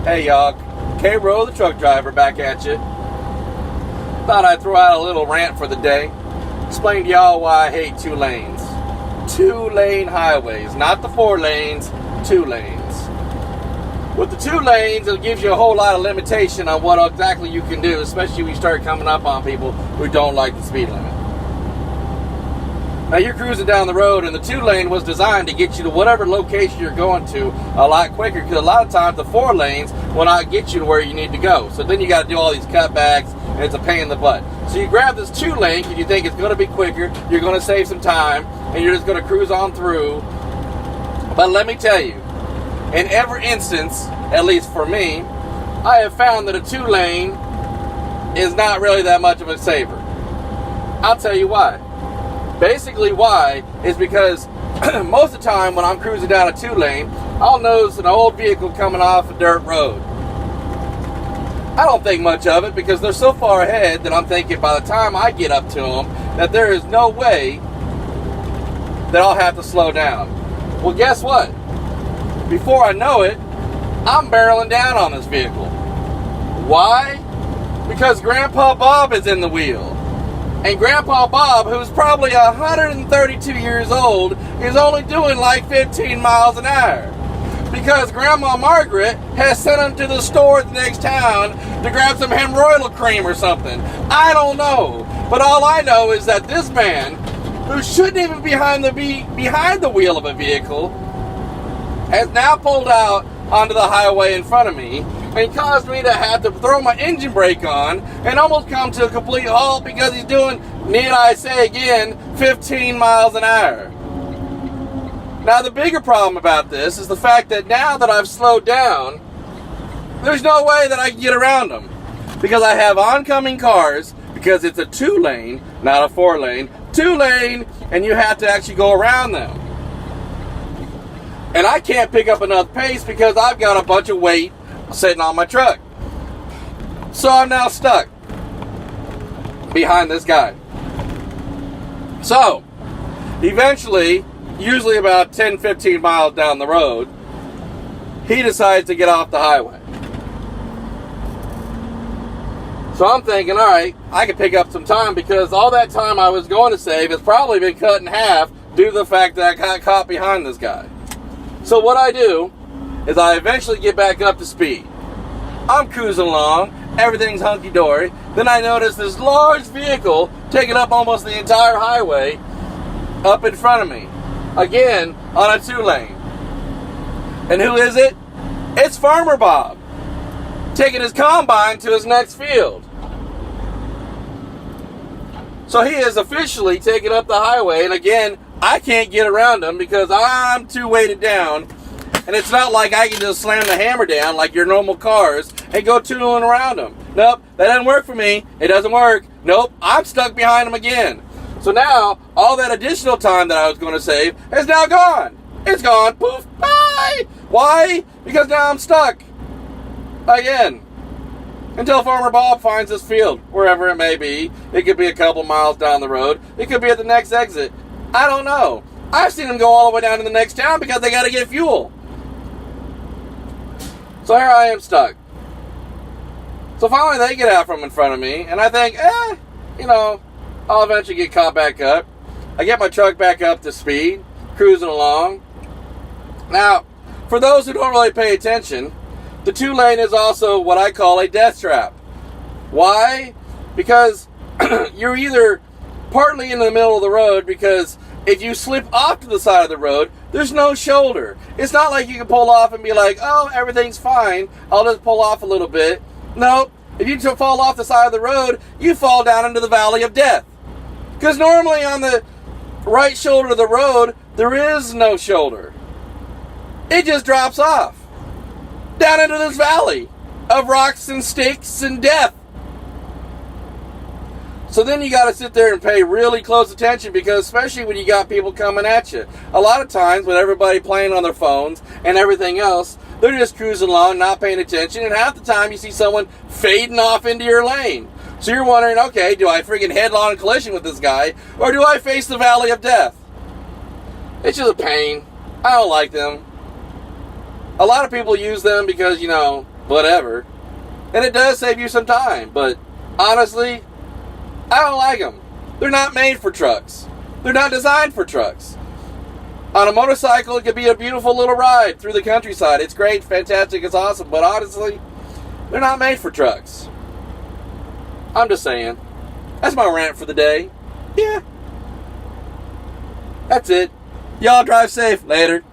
Hey y'all, K-Row the truck driver back at you. Thought I'd throw out a little rant for the day. Explain to y'all why I hate 2 lanes. 2-lane highways, not the 4 lanes, 2 lanes. With the 2 lanes, it gives you a whole lot of limitation on what exactly you can do, especially when you start coming up on people who don't like the speed limit. Now you're cruising down the road, and the 2-lane was designed to get you to whatever location you're going to a lot quicker, because a lot of times the 4 lanes will not get you to where you need to go. So then you got to do all these cutbacks, and it's a pain in the butt. So you grab this 2-lane because you think it's going to be quicker, you're going to save some time, and you're just going to cruise on through. But let me tell you, in every instance, at least for me, I have found that a 2-lane is not really that much of a saver. I'll tell you why. Basically why is because most of the time when I'm cruising down a 2-lane, I'll notice an old vehicle coming off a dirt road. I don't think much of it because they're so far ahead that I'm thinking by the time I get up to them that there is no way that I'll have to slow down. Well, guess what? Before I know it, I'm barreling down on this vehicle. Why? Because Grandpa Bob is in the wheel. And Grandpa Bob, who's probably 132 years old, is only doing like 15 miles an hour. Because Grandma Margaret has sent him to the store at the next town to grab some hemorrhoidal cream or something. I don't know. But all I know is that this man, who shouldn't even be behind the wheel of a vehicle, has now pulled out onto the highway in front of me and caused me to have to throw my engine brake on and almost come to a complete halt because he's doing, need I say again, 15 miles an hour. Now the bigger problem about this is the fact that now that I've slowed down, there's no way that I can get around them because I have oncoming cars, because it's a 2-lane, not a 4-lane, 2-lane, and you have to actually go around them. And I can't pick up enough pace because I've got a bunch of weight sitting on my truck. So I'm now stuck behind this guy. So, eventually, usually about 10-15 miles down the road, he decides to get off the highway. So I'm thinking, alright, I can pick up some time because all that time I was going to save has probably been cut in half due to the fact that I got caught behind this guy. So what I do is I eventually get back up to speed. I'm cruising along, everything's hunky-dory, then I notice this large vehicle taking up almost the entire highway up in front of me. Again, on a 2-lane. And who is it? It's Farmer Bob, taking his combine to his next field. So he is officially taking up the highway, and again, I can't get around him because I'm too weighted down. And it's not like I can just slam the hammer down like your normal cars and go tootling around them. Nope, that doesn't work for me. It doesn't work. Nope, I'm stuck behind him again. So now, all that additional time that I was going to save is now gone. It's gone. Poof. Bye. Why? Because now I'm stuck. Again. Until Farmer Bob finds this field, wherever it may be. It could be a couple miles down the road. It could be at the next exit. I don't know. I've seen them go all the way down to the next town because they got to get fuel. So here I am stuck. So finally they get out from in front of me, and I think, I'll eventually get caught back up. I get my truck back up to speed, cruising along. Now, for those who don't really pay attention, the 2-lane is also what I call a death trap. Why? Because you're either partly in the middle of the road, because if you slip off to the side of the road, there's no shoulder. It's not like you can pull off and be like, oh, everything's fine, I'll just pull off a little bit. No, if you fall off the side of the road, you fall down into the valley of death. Because normally on the right shoulder of the road, there is no shoulder. It just drops off down into this valley of rocks and sticks and death. So then you got to sit there and pay really close attention, because especially when you got people coming at you. A lot of times with everybody playing on their phones and everything else, they're just cruising along, not paying attention, and half the time you see someone fading off into your lane. So you're wondering, okay, do I freaking head-on collision with this guy, or do I face the valley of death? It's just a pain. I don't like them. A lot of people use them because, whatever. And it does save you some time, but honestly, I don't like them. They're not made for trucks. They're not designed for trucks. On a motorcycle, it could be a beautiful little ride through the countryside. It's great, fantastic, it's awesome, but honestly, they're not made for trucks. I'm just saying. That's my rant for the day. Yeah. That's it. Y'all drive safe. Later.